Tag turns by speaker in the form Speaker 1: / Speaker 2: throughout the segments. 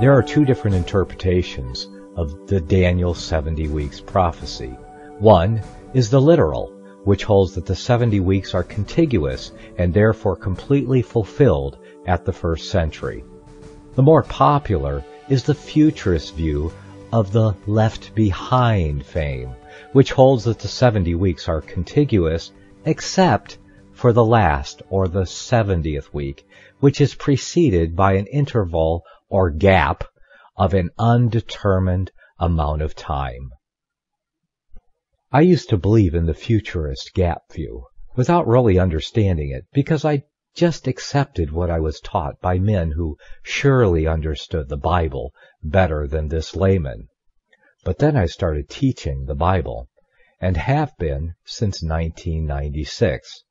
Speaker 1: There are two different interpretations of the Daniel 70 weeks prophecy. One is the literal, which holds that the 70 weeks are contiguous and therefore completely fulfilled at the first century. The more popular is the Futurist View of the left behind fame, which holds that the 70 weeks are contiguous except for the last or the 70th week, which is preceded by an interval or gap of an undetermined amount of time. I used to believe in the Futurist Gap View without really understanding it because I just accepted what I was taught by men who surely understood the Bible better than this layman. But then I started teaching the Bible, and have been since 1996.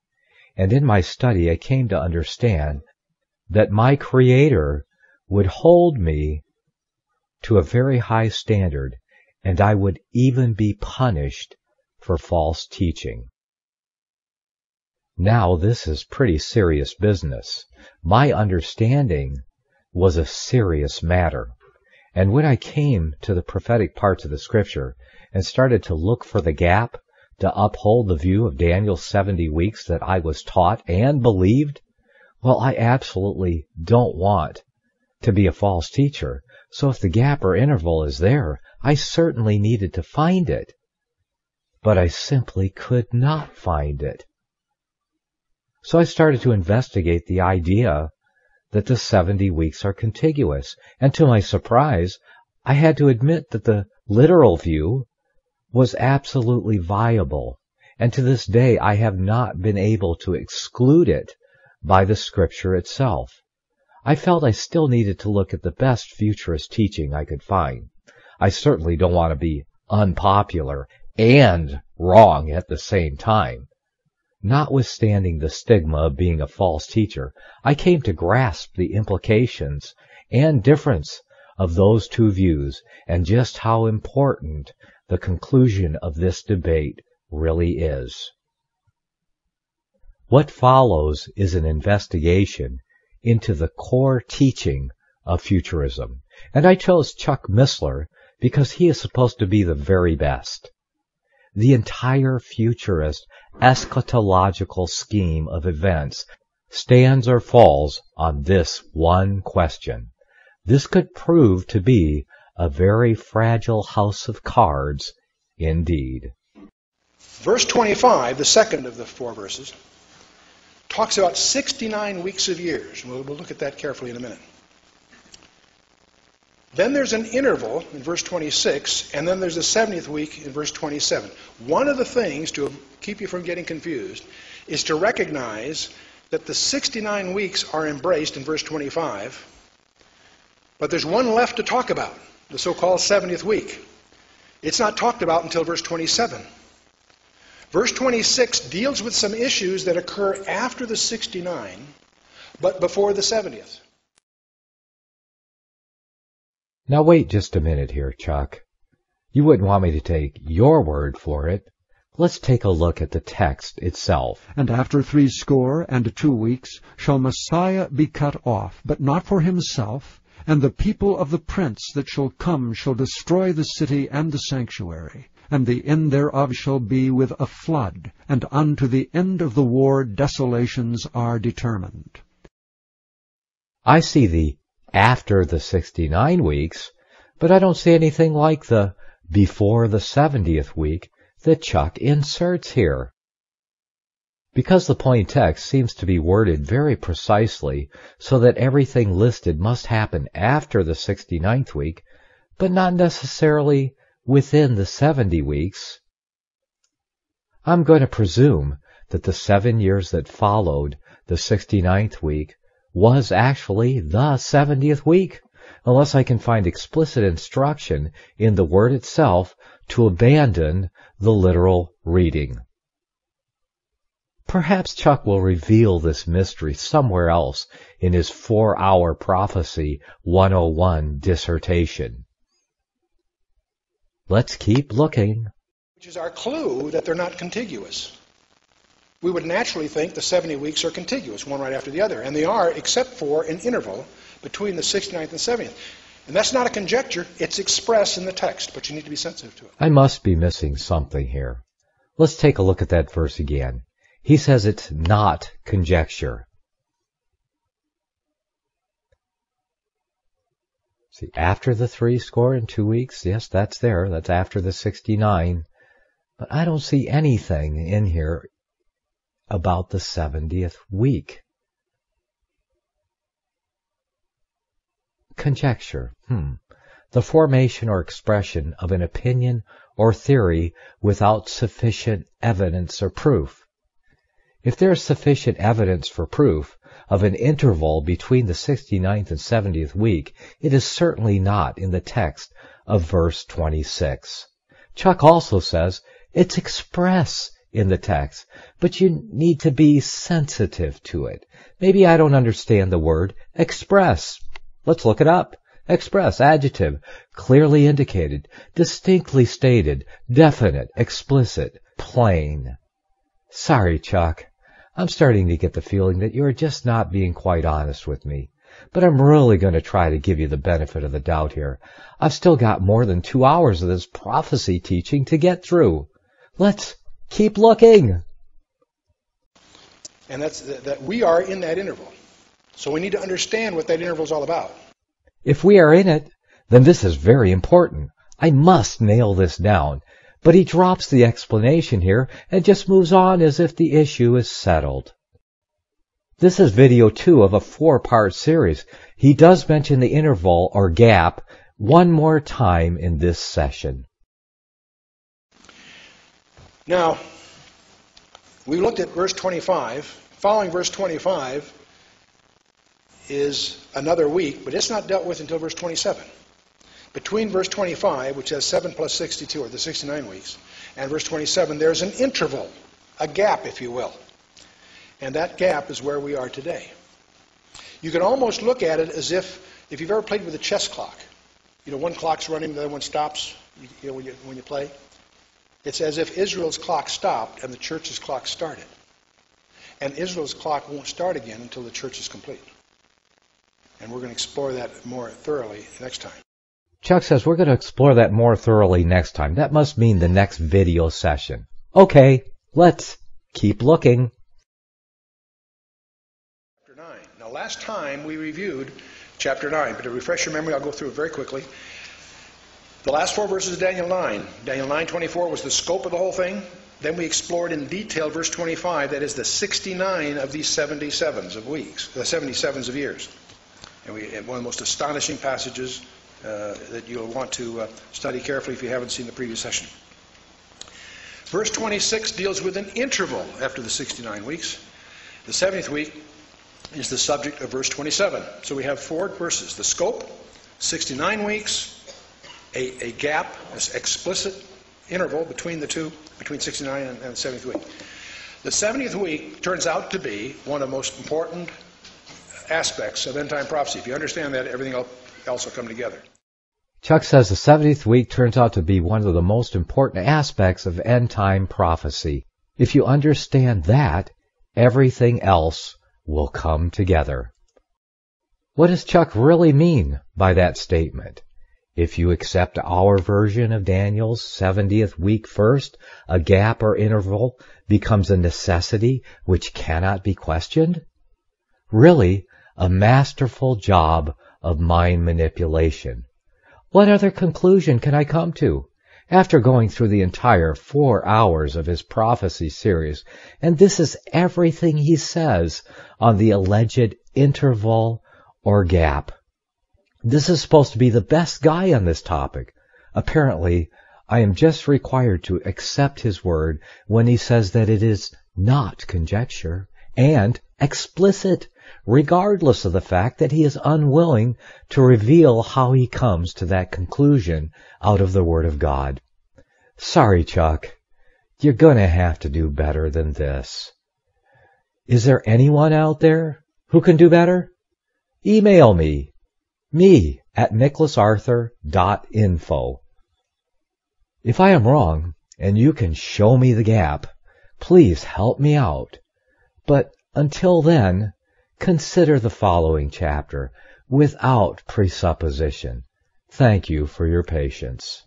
Speaker 1: And in my study I came to understand that my Creator would hold me to a very high standard, and I would even be punished for false teaching. Now this is pretty serious business. My understanding was a serious matter. And when I came to the prophetic parts of the Scripture and started to look for the gap to uphold the view of Daniel's 70 weeks that I was taught and believed, well, I absolutely don't want to be a false teacher. So if the gap or interval is there, I certainly needed to find it. But I simply could not find it. So I started to investigate the idea that the 70 weeks are contiguous, and to my surprise, I had to admit that the literal view was absolutely viable, and to this day I have not been able to exclude it by the Scripture itself. I felt I still needed to look at the best futurist teaching I could find. I certainly don't want to be unpopular and wrong at the same time. Notwithstanding the stigma of being a false teacher, I came to grasp the implications and difference of those two views and just how important the conclusion of this debate really is. What follows is an investigation into the core teaching of futurism, and I chose Chuck Missler because he is supposed to be the very best. The entire futurist eschatological scheme of events stands or falls on this one question. This could prove to be a very fragile house of cards indeed.
Speaker 2: Verse 25, the second of the four verses, talks about 69 weeks of years. We'll look at that carefully in a minute. Then there's an interval in verse 26, and then there's the 70th week in verse 27. One of the things to keep you from getting confused is to recognize that the 69 weeks are embraced in verse 25, but there's one left to talk about, the so-called 70th week. It's not talked about until verse 27. Verse 26 deals with some issues that occur after the 69, but before the 70th.
Speaker 1: Now wait just a minute here, Chuck. You wouldn't want me to take your word for it. Let's take a look at the text itself.
Speaker 3: And after 62 weeks shall Messiah be cut off, but not for himself, and the people of the prince that shall come shall destroy the city and the sanctuary, and the end thereof shall be with a flood, and unto the end of the war desolations are determined.
Speaker 1: I see the after the 69 weeks, but I don't see anything like the before the 70th week that Chuck inserts here. Because the plain text seems to be worded very precisely so that everything listed must happen after the 69th week, but not necessarily within the 70 weeks, I'm going to presume that the 7 years that followed the 69th week was actually the 70th week, unless I can find explicit instruction in the word itself to abandon the literal reading. Perhaps Chuck will reveal this mystery somewhere else in his 4-hour Prophecy 101 dissertation. Let's keep looking.
Speaker 2: Which is our clue that they're not contiguous. We would naturally think the 70 weeks are contiguous, one right after the other, and they are, except for an interval between the 69th and 70th. And that's not a conjecture. It's expressed in the text, but you need to be sensitive to it.
Speaker 1: I must be missing something here. Let's take a look at that verse again. He says it's not conjecture. See, after the 62 weeks, yes, that's there. That's after the 69. But I don't see anything in here about the 70th week. Conjecture. The formation or expression of an opinion or theory without sufficient evidence or proof. If there is sufficient evidence for proof of an interval between the 69th and 70th week, it is certainly not in the text of verse 26. Chuck also says it's express in the text, but you need to be sensitive to it. Maybe I don't understand the word express. Let's look it up. Express, adjective, clearly indicated, distinctly stated, definite, explicit, plain. Sorry, Chuck. I'm starting to get the feeling that you're just not being quite honest with me. But I'm really going to try to give you the benefit of the doubt here. I've still got more than 2 hours of this prophecy teaching to get through. Let's keep looking.
Speaker 2: And that's that we are in that interval. So we need to understand what that interval is all about.
Speaker 1: If we are in it, then this is very important. I must nail this down. But he drops the explanation here and just moves on as if the issue is settled. This is video 2 of a 4-part series. He does mention the interval or gap one more time in this session.
Speaker 2: Now, we looked at verse 25. Following verse 25 is another week, but it's not dealt with until verse 27. Between verse 25, which has 7 plus 62, or the 69 weeks, and verse 27, there's an interval, a gap, if you will. And that gap is where we are today. You can almost look at it as if you've ever played with a chess clock. You know, one clock's running, the other one stops, when you play. It's as if Israel's clock stopped and the church's clock started. And Israel's clock won't start again until the church is complete. And we're going to explore that more thoroughly next time.
Speaker 1: Chuck says we're going to explore that more thoroughly next time. That must mean the next video session. Okay, let's keep looking.
Speaker 2: Chapter 9. Now, last time we reviewed chapter 9, but to refresh your memory, I'll go through it very quickly. The last 4 verses of Daniel 9. Daniel 9:24 was the scope of the whole thing. Then we explored in detail verse 25, that is the 69 of these 77s of weeks, the 77s of years. And one of the most astonishing passages that you'll want to study carefully if you haven't seen the previous session. Verse 26 deals with an interval after the 69 weeks. The 70th week is the subject of verse 27. So we have 4 verses. The scope, 69 weeks, a gap, an explicit interval between the two, between 69 and the 70th week. The 70th week turns out to be one of the most important aspects of end-time prophecy. If you understand that, everything else will come together.
Speaker 1: Chuck says the 70th week turns out to be one of the most important aspects of end-time prophecy. If you understand that, everything else will come together. What does Chuck really mean by that statement? If you accept our version of Daniel's 70th week first, a gap or interval becomes a necessity which cannot be questioned? Really, a masterful job of mind manipulation. What other conclusion can I come to? After going through the entire 4 hours of his prophecy series, and this is everything he says on the alleged interval or gap. This is supposed to be the best guy on this topic. Apparently, I am just required to accept his word when he says that it is not conjecture and explicit, regardless of the fact that he is unwilling to reveal how he comes to that conclusion out of the Word of God. Sorry, Chuck. You're going to have to do better than this. Is there anyone out there who can do better? Email me at nicholasarthur.info. If I am wrong, and you can show me the gap, please help me out. But until then, consider the following chapter without presupposition. Thank you for your patience.